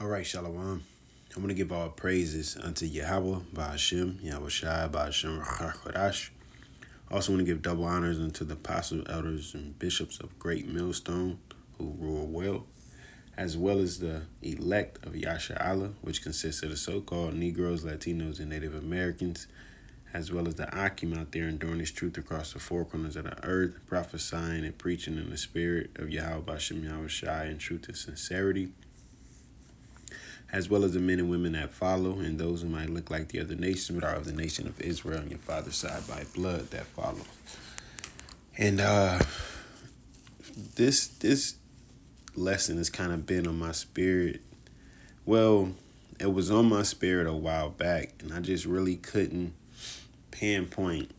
All right, Shalom. I'm going to give all praises unto Yahweh, Ba'ashem, Yahweh Shai, Ba'ashem, Rachakodash. Also want to give double honors unto the apostles, elders, and bishops of Great Millstone who rule as well as the elect of Yasha Allah, which consists of the so-called Negroes, Latinos, and Native Americans, as well as the Akim out there enduring this truth across the four corners of the earth, prophesying and preaching in the spirit of Yahweh, Ba'ashem, Yahweh Shai, in truth and sincerity, as well as the men and women that follow, and those who might look like the other nations, but are of the nation of Israel on your father's side by blood that follow. And this lesson has kind of been on my spirit. Well, it was on my spirit a while back, and I just really couldn't pinpoint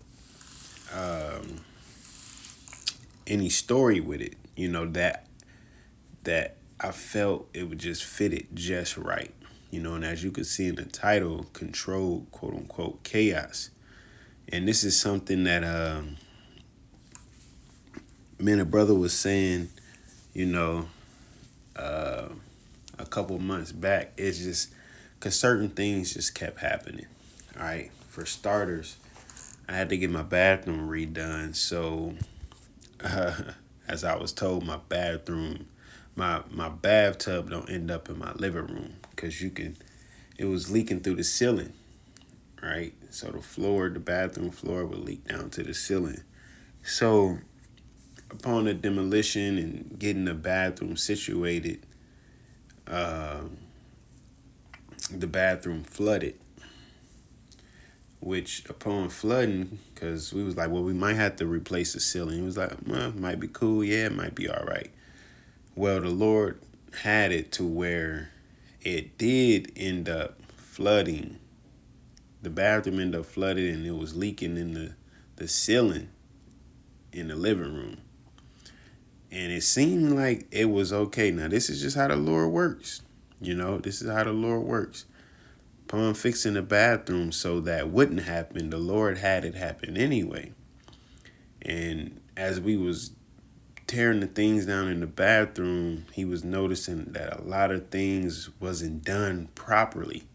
any story with it. That I felt it would just fit it just right. And as you can see in the title, controlled, quote unquote, chaos. And this is something that me and a brother was saying, a couple months back. It's just because certain things just kept happening. All right. For starters, I had to get my bathroom redone. So, as I was told, my bathtub don't end up in my living room because it was leaking through the ceiling, right? So the bathroom floor would leak down to the ceiling. So upon the demolition and getting the bathroom situated, the bathroom flooded, which upon flooding, because we was like, well, we might have to replace the ceiling. It was like, well, it might be cool. Yeah, it might be all right. Well, the Lord had it to where it did end up flooding. The bathroom ended up flooded and it was leaking in the ceiling in the living room. And it seemed like it was okay. Now, this is just how the Lord works. This is how the Lord works. Upon fixing the bathroom so that wouldn't happen, the Lord had it happen anyway. And as we was tearing the things down in the bathroom, he was noticing that a lot of things wasn't done properly.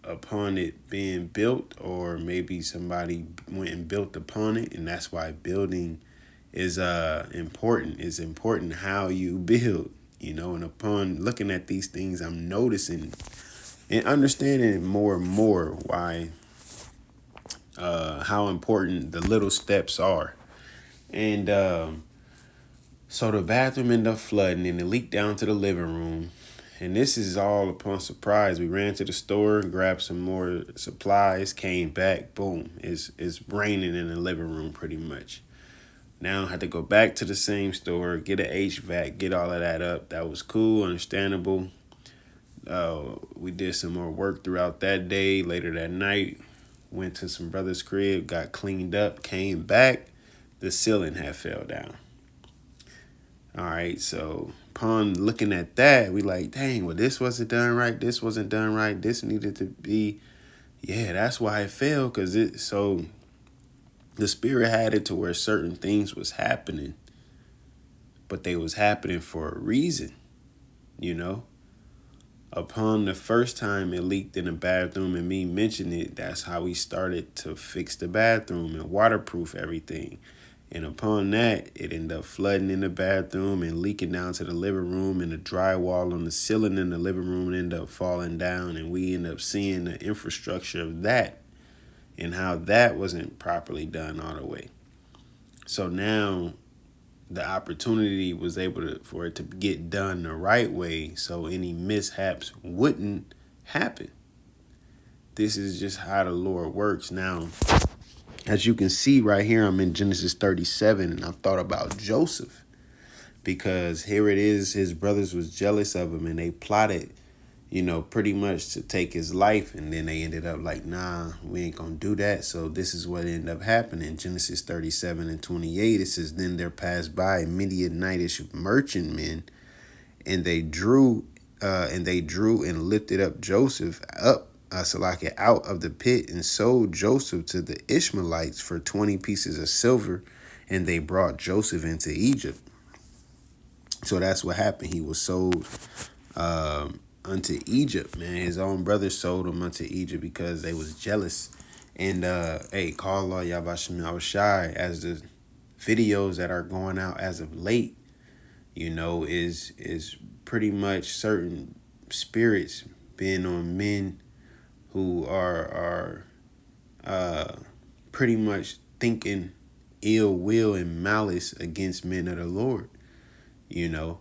Upon it being built, or maybe somebody went and built upon it, and that's why building is important. It's important how you build, and upon looking at these things, I'm noticing and understanding more and more why how important the little steps are. And so the bathroom ended up flooding and it leaked down to the living room. And this is all upon surprise. We ran to the store, grabbed some more supplies, came back, boom, it's raining in the living room pretty much. Now I had to go back to the same store, get an HVAC, get all of that up. That was cool, understandable. We did some more work throughout that day. Later that night, went to some brother's crib, got cleaned up, came back. The ceiling had fell down. All right, so upon looking at that, we like, dang, well, this wasn't done right. This wasn't done right. This needed to be, yeah, that's why it fell. So the spirit had it to where certain things was happening, but they was happening for a reason, Upon the first time it leaked in the bathroom and me mentioned it, that's how we started to fix the bathroom and waterproof everything. And upon that, it ended up flooding in the bathroom and leaking down to the living room, and the drywall on the ceiling in the living room ended up falling down, and we ended up seeing the infrastructure of that and how that wasn't properly done all the way. So now the opportunity was for it to get done the right way so any mishaps wouldn't happen. This is just how the Lord works. Now, as you can see right here, I'm in Genesis 37, and I thought about Joseph, because here it is, his brothers was jealous of him and they plotted, pretty much to take his life, and then they ended up like, nah, we ain't gonna do that. So this is what ended up happening. Genesis 37 and 28, it says, then there passed by Midianitish merchantmen, and they drew and lifted up Joseph up Salaki out of the pit, and sold Joseph to the Ishmaelites for 20 pieces of silver, and they brought Joseph into Egypt. So that's what happened. He was sold unto Egypt, man. His own brothers sold him unto Egypt because they was jealous. And hey, call Allah Yabashim Awashai, as the videos that are going out as of late, is pretty much certain spirits being on men who are pretty much thinking ill will and malice against men of the Lord, you know.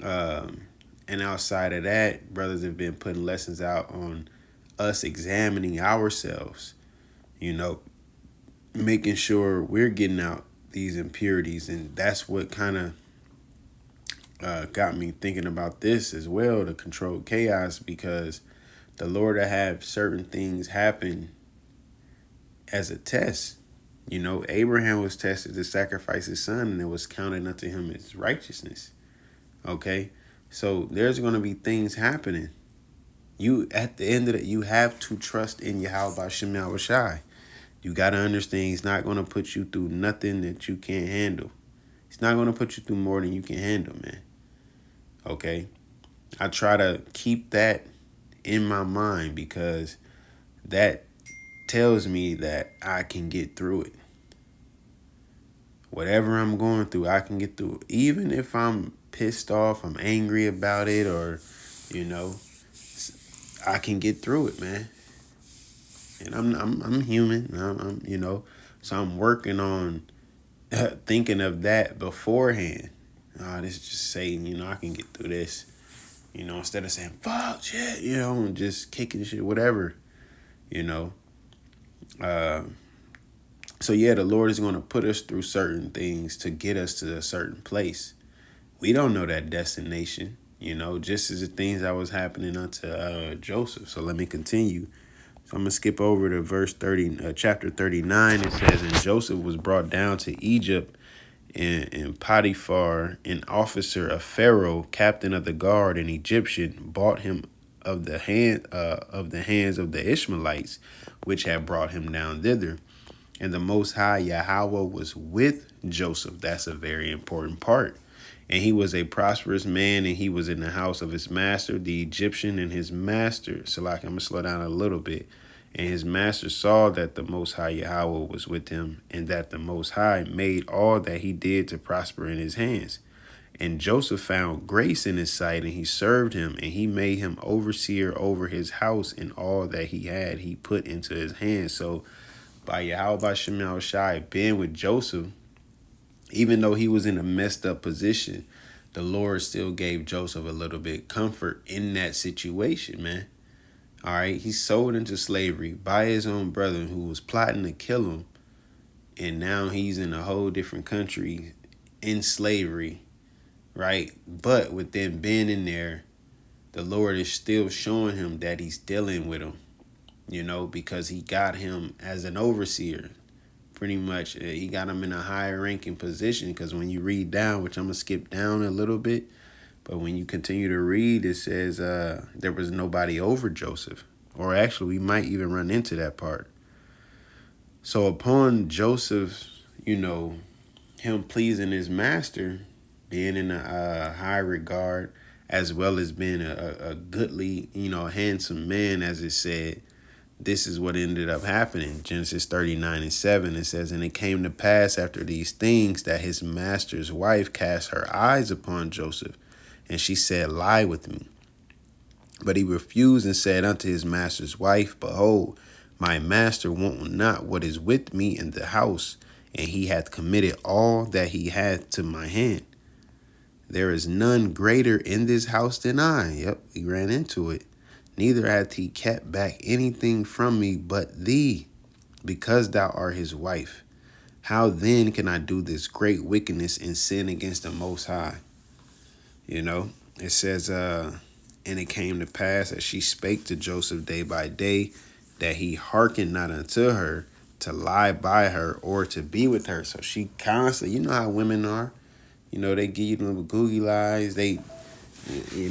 And outside of that, brothers have been putting lessons out on us examining ourselves, making sure we're getting out these impurities. And that's what kind of got me thinking about this as well, to control chaos, because the Lord will have certain things happen as a test. Abraham was tested to sacrifice his son, and it was counted unto him as righteousness. Okay? So there's going to be things happening. At the end of it, you have to trust in Yahweh Shem Yahushai. You got to understand he's not going to put you through nothing that you can't handle. He's not going to put you through more than you can handle, man. Okay? I try to keep that in my mind, because that tells me that I can get through it. Whatever I'm going through, I can get through it. Even if I'm pissed off, I'm angry about it, or, I can get through it, man. And I'm human. So I'm working on thinking of that beforehand. This is just saying, I can get through this. Instead of saying, fuck, shit, and just kicking shit, whatever, So yeah, the Lord is going to put us through certain things to get us to a certain place. We don't know that destination, just as the things that was happening unto Joseph. So let me continue. So I'm going to skip over to verse 30, chapter 39. It says, and Joseph was brought down to Egypt, and Potiphar, an officer of Pharaoh, captain of the guard, an Egyptian, bought him of the hands of the Ishmaelites, which had brought him down thither. And the Most High Yahweh was with Joseph. That's a very important part. And he was a prosperous man, and he was in the house of his master, the Egyptian, and his master. So I'm going to slow down a little bit. And his master saw that the Most High Yahweh was with him, and that the Most High made all that he did to prosper in his hands. And Joseph found grace in his sight, and he served him, and he made him overseer over his house, and all that he had he put into his hands. So by Yahweh Shem Shai being with Joseph, even though he was in a messed up position, the Lord still gave Joseph a little bit of comfort in that situation, man. All right, he's sold into slavery by his own brother who was plotting to kill him. And now he's in a whole different country in slavery, right? But with them being in there, the Lord is still showing him that he's dealing with him, because he got him as an overseer. Pretty much, he got him in a higher ranking position, because when you read down, which I'm going to skip down a little bit, but when you continue to read, it says there was nobody over Joseph. Or actually, we might even run into that part. So upon Joseph, him pleasing his master, being in a high regard, as well as being a goodly, handsome man, as it said, this is what ended up happening. Genesis 39:7, it says, and it came to pass after these things that his master's wife cast her eyes upon Joseph, and she said, lie with me. But he refused and said unto his master's wife, behold, my master want not what is with me in the house, and he hath committed all that he hath to my hand. There is none greater in this house than I. Yep, we ran into it. Neither hath he kept back anything from me but thee, because thou art his wife. How then can I do this great wickedness and sin against the Most High? It says, and it came to pass as she spake to Joseph day by day, that he hearkened not unto her to lie by her or to be with her. So she constantly, how women are, they give you little googly eyes. They,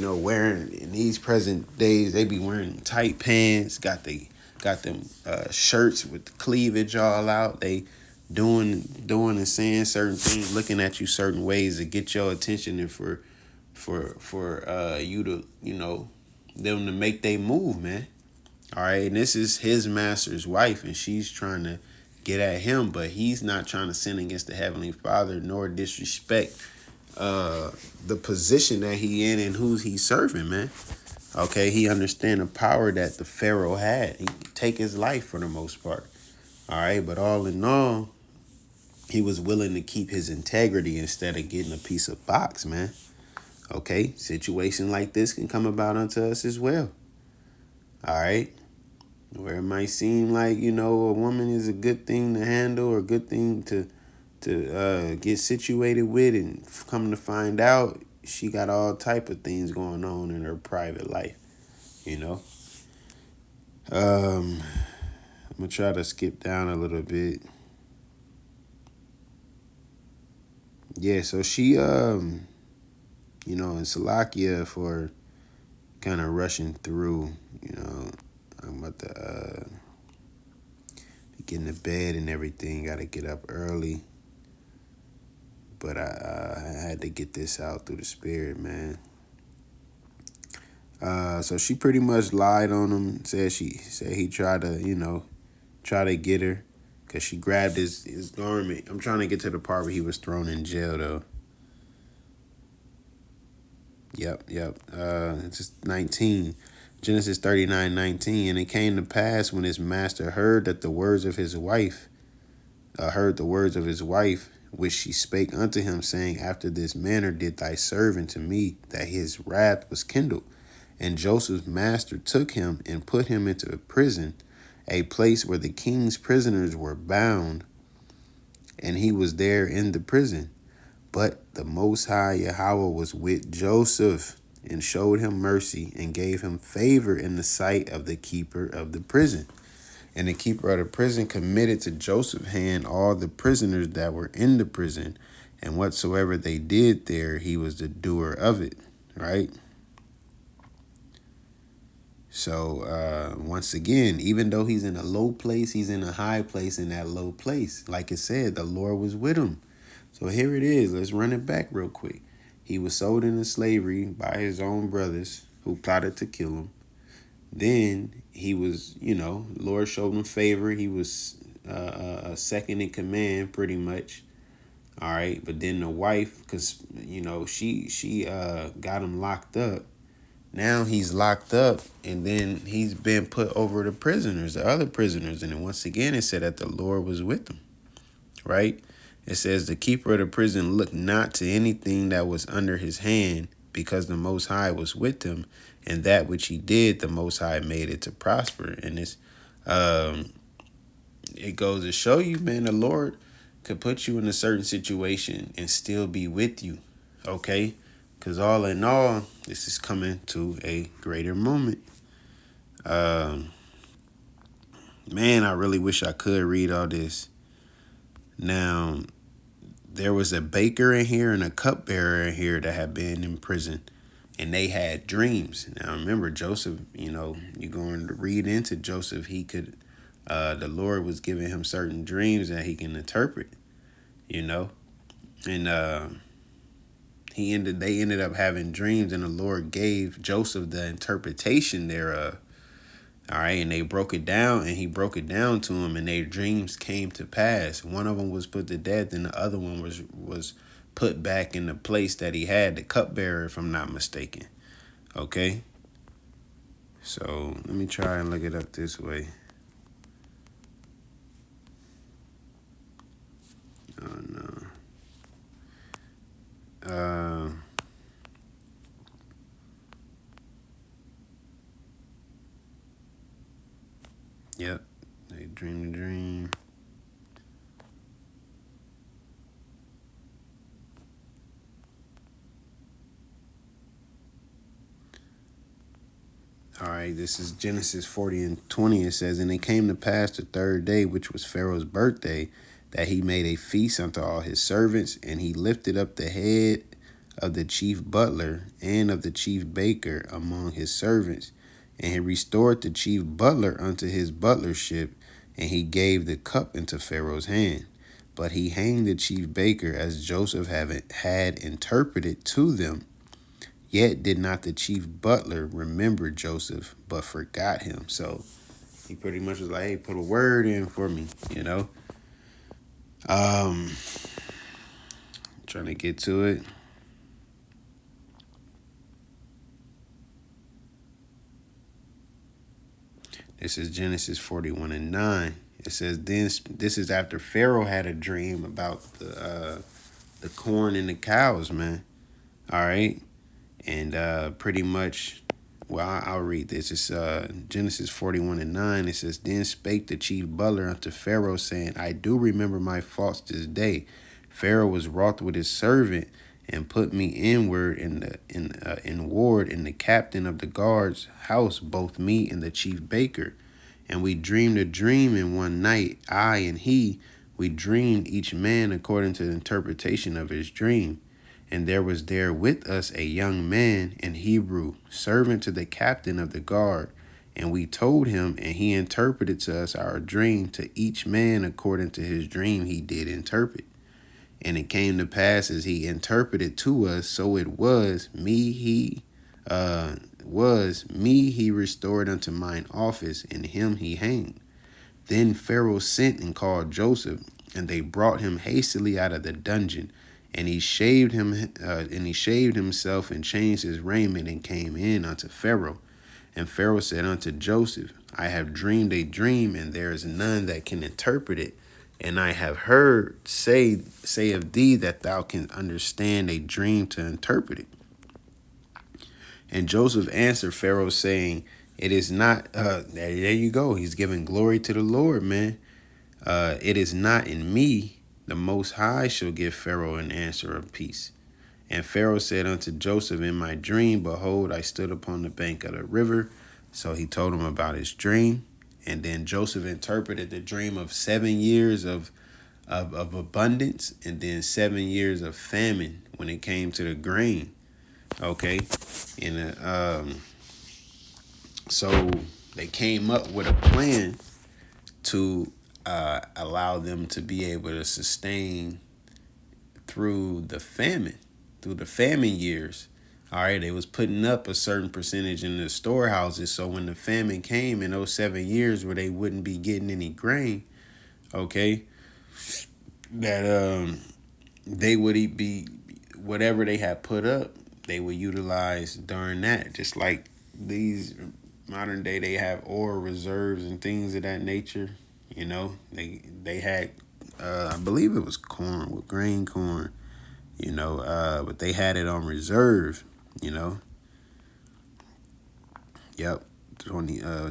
wearing, in these present days, they be wearing tight pants, got them shirts with the cleavage all out. They doing and saying certain things, looking at you certain ways to get your attention, and for for you to, them to make they move, man. All right, and this is his master's wife, and she's trying to get at him, but he's not trying to sin against the Heavenly Father nor disrespect the position that he in and who he's serving, man. Okay, he understand the power that the Pharaoh had. He could take his life for the most part. All right, but all in all, he was willing to keep his integrity instead of getting a piece of box, man. Okay, situation like this can come about unto us as well. All right, where it might seem like, a woman is a good thing to handle or a good thing to get situated with, and come to find out she got all type of things going on in her private life. you know I'm gonna try to skip down a little bit. Yeah, so she in Salakia for kind of rushing through. I'm about to get in the bed and everything. Got to get up early, but I had to get this out through the spirit, man. So she pretty much lied on him. Said he tried to try to get her because she grabbed his garment. I'm trying to get to the part where he was thrown in jail though. Yep. It's just 19. Genesis 39:19. And it came to pass when his master heard the words of his wife, which she spake unto him, saying, After this manner did thy servant to me, that his wrath was kindled. And Joseph's master took him and put him into a prison, a place where the king's prisoners were bound, and he was there in the prison. But the Most High Yahweh was with Joseph, and showed him mercy, and gave him favor in the sight of the keeper of the prison. And the keeper of the prison committed to Joseph's hand all the prisoners that were in the prison, and whatsoever they did there, he was the doer of it. Right? So once again, even though he's in a low place, he's in a high place in that low place. Like it said, the Lord was with him. So here it is. Let's run it back real quick. He was sold into slavery by his own brothers who plotted to kill him. Then he was, Lord showed him favor. He was second in command pretty much. All right. But then the wife, because, she got him locked up. Now he's locked up, and then he's been put over the prisoners, the other prisoners. And then once again, it said that the Lord was with him, right? It says the keeper of the prison looked not to anything that was under his hand, because the Most High was with him, and that which he did, the Most High made it to prosper. And it's, it goes to show you, man, the Lord could put you in a certain situation and still be with you, okay? Because all in all, this is coming to a greater moment. Man, I really wish I could read all this. Now, there was a baker in here and a cupbearer in here that had been in prison, and they had dreams. Now, remember, Joseph, you're going to read into Joseph. He could, the Lord was giving him certain dreams that he can interpret, and they ended up having dreams, and the Lord gave Joseph the interpretation thereof. All right, and they broke it down, and he broke it down to him, and their dreams came to pass. One of them was put to death, and the other one was put back in the place that he had, the cupbearer, if I'm not mistaken. Okay? So let me try and look it up this way. Oh, no. Yep, they dreamed a dream. All right, this is Genesis 40:20. It says, And it came to pass the third day, which was Pharaoh's birthday, that he made a feast unto all his servants, and he lifted up the head of the chief butler and of the chief baker among his servants, and he restored the chief butler unto his butlership, and he gave the cup into Pharaoh's hand. But he hanged the chief baker, as Joseph had interpreted to them. Yet did not the chief butler remember Joseph, but forgot him. So he pretty much was like, hey, put a word in for me, you know? Um, Trying to get to it. This is Genesis 41 and 9. It says, then this is after Pharaoh had a dream about the corn and the cows, man. All right. And pretty much, well, I'll read this. It's Genesis 41 and 9. It says, then spake the chief butler unto Pharaoh, saying, I do remember my faults this day. Pharaoh was wroth with his servant, and put me inward in ward in the captain of the guard's house, both me and the chief baker. And we dreamed a dream in one night, I and he. We dreamed each man according to the interpretation of his dream. And there was there with us a young man, an Hebrew, servant to the captain of the guard. And we told him, and he interpreted to us our dream, to each man according to his dream he did interpret. And it came to pass as he interpreted to us, so it was me he restored unto mine office, and him he hanged. Then Pharaoh sent and called Joseph, and they brought him hastily out of the dungeon. And he shaved himself and changed his raiment and came in unto Pharaoh. And Pharaoh said unto Joseph, I have dreamed a dream, and there is none that can interpret it. And I have heard say of thee that thou canst understand a dream to interpret it. And Joseph answered Pharaoh, saying, it is not, there you go. He's giving glory to the Lord, man. It is not in me. The Most High shall give Pharaoh an answer of peace. And Pharaoh said unto Joseph, in my dream, behold, I stood upon the bank of the river. So he told him about his dream. And then Joseph interpreted the dream of 7 years of abundance, and then 7 years of famine when it came to the grain. Okay. And so they came up with a plan to allow them to be able to sustain through the famine years. All right, they was putting up a certain percentage in the storehouses, so when the famine came in those 7 years where they wouldn't be getting any grain, okay, that they would be whatever they had put up, they would utilize during that. Just like these modern day, they have oil reserves and things of that nature. You know, they had, I believe it was corn, with grain corn. You know, but they had it on reserve. You know. Yep.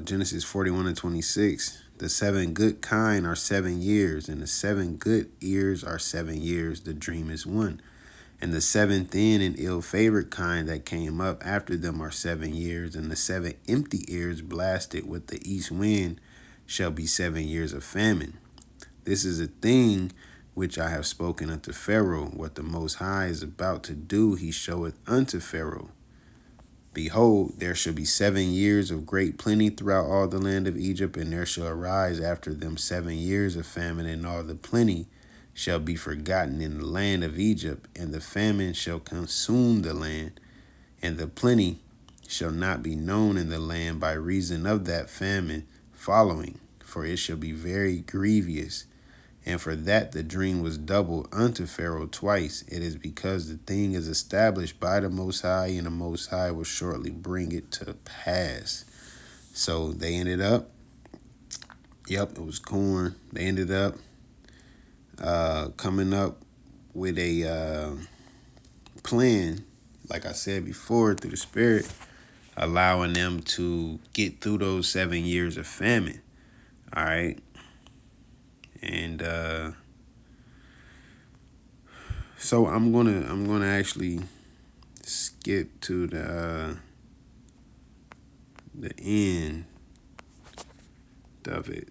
Genesis 41 and 26. The 7 good kine are 7 years, and the 7 good ears are 7 years. The dream is one. And the 7 thin and ill-favored kind that came up after them are 7 years, and the 7 empty ears blasted with the east wind shall be 7 years of famine. This is a thing which I have spoken unto Pharaoh. What the Most High is about to do, he showeth unto Pharaoh. Behold, there shall be 7 years of great plenty throughout all the land of Egypt, and there shall arise after them 7 years of famine, and all the plenty shall be forgotten in the land of Egypt, and the famine shall consume the land, and the plenty shall not be known in the land by reason of that famine following, for it shall be very grievous. And for that the dream was doubled unto Pharaoh twice. It is because the thing is established by the Most High, and the Most High will shortly bring it to pass. So they ended up, it was corn. They ended up coming up with a plan, like I said before, through the Spirit, allowing them to get through those 7 years of famine. All right. And so I'm gonna actually skip to the end of it.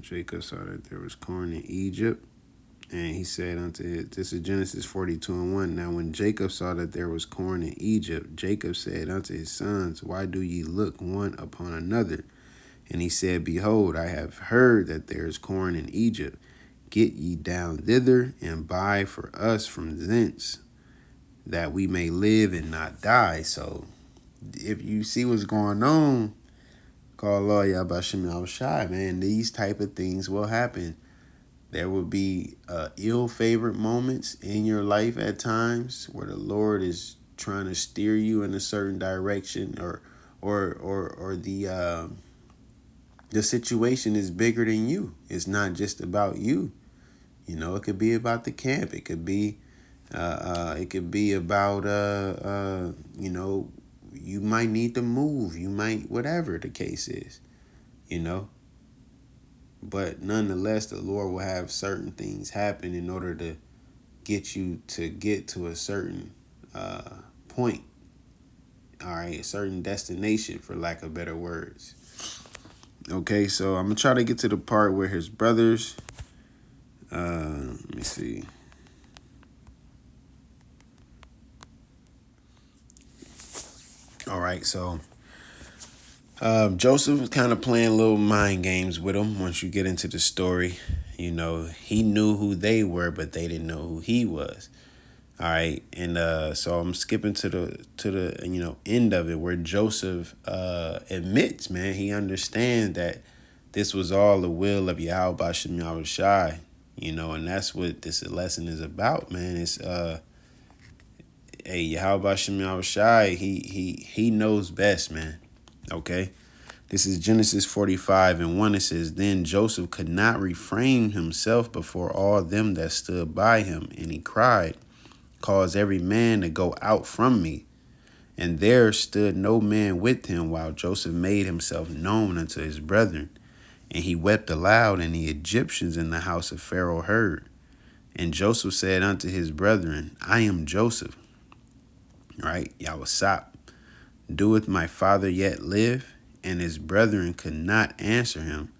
Jacob saw that there was corn in Egypt, and he said unto it, this is Genesis 42 and 1. Now when Jacob saw that there was corn in Egypt, Jacob said unto his sons, why do ye look one upon another? And he said, behold, I have heard that there is corn in Egypt. Get ye down thither, and buy for us from thence. that we may live and not die. So if you see what's going on, call Allah Yabashim Yahushai, man, these type of things will happen. There will be ill-favored moments in your life at times where the Lord is trying to steer you in a certain direction, or the situation is bigger than you. It's not just about you. You know, it could be about the camp. It could be about you know, you might need to move. You might, whatever the case is, you know. But nonetheless, the Lord will have certain things happen in order to get you to get to a certain point. All right, a certain destination, for lack of better words. Okay, so I'm gonna try to get to the part where his brothers. Let me see. All right, so Joseph was kind of playing little mind games with him. Once you get into the story, you know, he knew who they were, but they didn't know who he was. All right, and so I'm skipping to the you know, end of it, where Joseph admits, man, he understands that this was all the will of Yahweh Bashem Yahushai, you know, and that's what this lesson is about, man. It's Yahweh Bashem Yahushai, he knows best, man. Okay. This is Genesis 45:1. It says, Then Joseph could not refrain himself before all them that stood by him, and he cried, Cause every man to go out from me. And there stood no man with him, while Joseph made himself known unto his brethren. And he wept aloud, and the Egyptians in the house of Pharaoh heard. And Joseph said unto his brethren, I am Joseph. Right? Yahweh, doeth my father yet live? And his brethren could not answer him,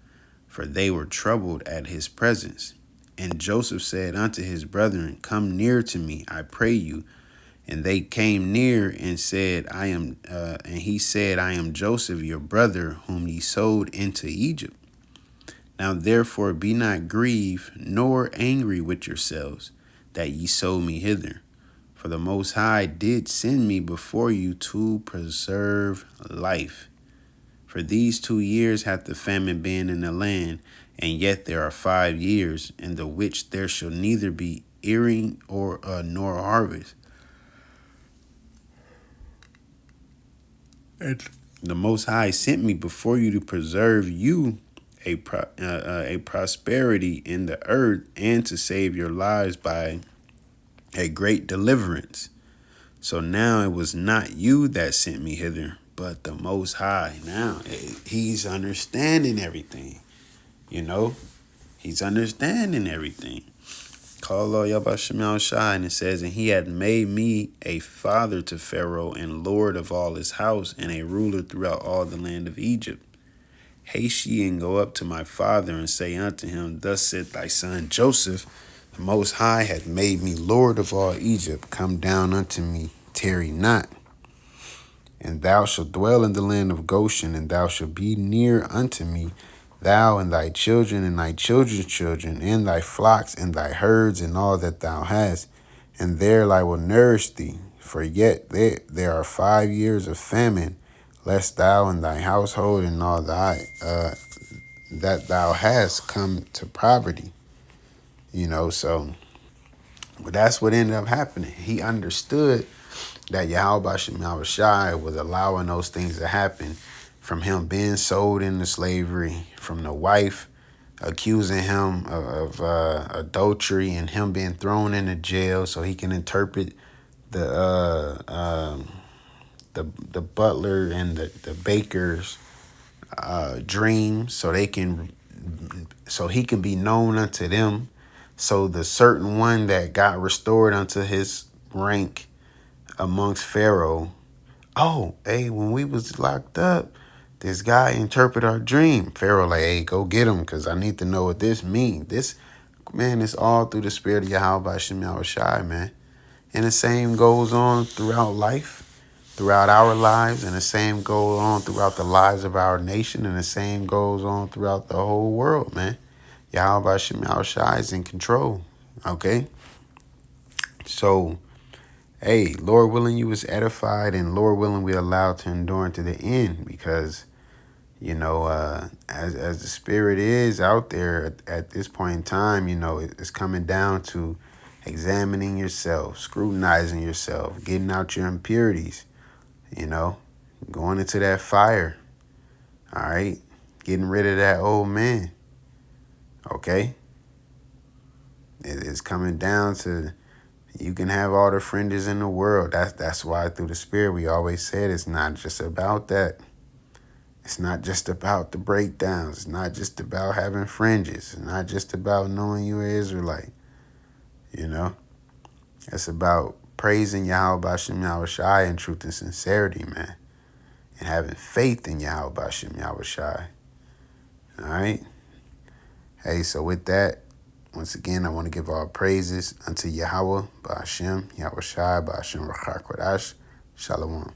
for they were troubled at his presence. And Joseph said unto his brethren, Come near to me, I pray you. And they came near and said, and he said, I am Joseph, your brother, whom ye sold into Egypt. Now therefore be not grieved, nor angry with yourselves, that ye sold me hither. For the Most High did send me before you to preserve life. For these 2 years hath the famine been in the land, and yet there are 5 years, in the which there shall neither be earing or nor harvest. And the Most High sent me before you to preserve you a prosperity in the earth, and to save your lives by a great deliverance. So now it was not you that sent me hither, but the Most High. Now he's understanding everything. You know, he's understanding everything. Call Allah Yabashim Yahushai, and it says, And he had made me a father to Pharaoh, and lord of all his house, and a ruler throughout all the land of Egypt. Haste ye and go up to my father, and say unto him, Thus said thy son Joseph, The Most High hath made me lord of all Egypt. Come down unto me, tarry not. And thou shalt dwell in the land of Goshen, and thou shalt be near unto me, thou and thy children and thy children's children, and thy flocks and thy herds, and all that thou hast. And there I will nourish thee, for yet there are 5 years of famine, lest thou and thy household and all that thou hast come to poverty. You know, so but that's what ended up happening. He understood that Yahweh Bashem Yahushai was allowing those things to happen, from him being sold into slavery, from the wife accusing him of adultery, and him being thrown into jail so he can interpret the butler and the baker's dreams, so he can be known unto them. So the certain one that got restored unto his rank amongst Pharaoh, oh, hey, when we was locked up, this guy interpret our dream. Pharaoh like, hey, go get him, because I need to know what this means. This, man, it's all through the spirit of Yahweh Bashem Yahushai, man. And the same goes on throughout life, throughout our lives, and the same goes on throughout the lives of our nation, and the same goes on throughout the whole world, man. Yahweh Bashem Yahushai is in control, okay? So hey, Lord willing, you was edified, and Lord willing, we allowed to endure to the end, because as the spirit is out there at this point in time, it's coming down to examining yourself, scrutinizing yourself, getting out your impurities, you know, going into that fire, all right, getting rid of that old man, okay? It's coming down to, you can have all the fringes in the world. That's why through the spirit we always said it's not just about that. It's not just about the breakdowns. It's not just about having fringes. It's not just about knowing you're an Israelite. It's about praising Yahweh Bashem Yahweh Shai in truth and sincerity, man. And having faith in Yahweh Bashem Yahweh Shai. All right? Hey, so with that, once again, I want to give all praises unto Yahweh Bashem Yahweh Shai Bashem Rachar Kodash. Shalom.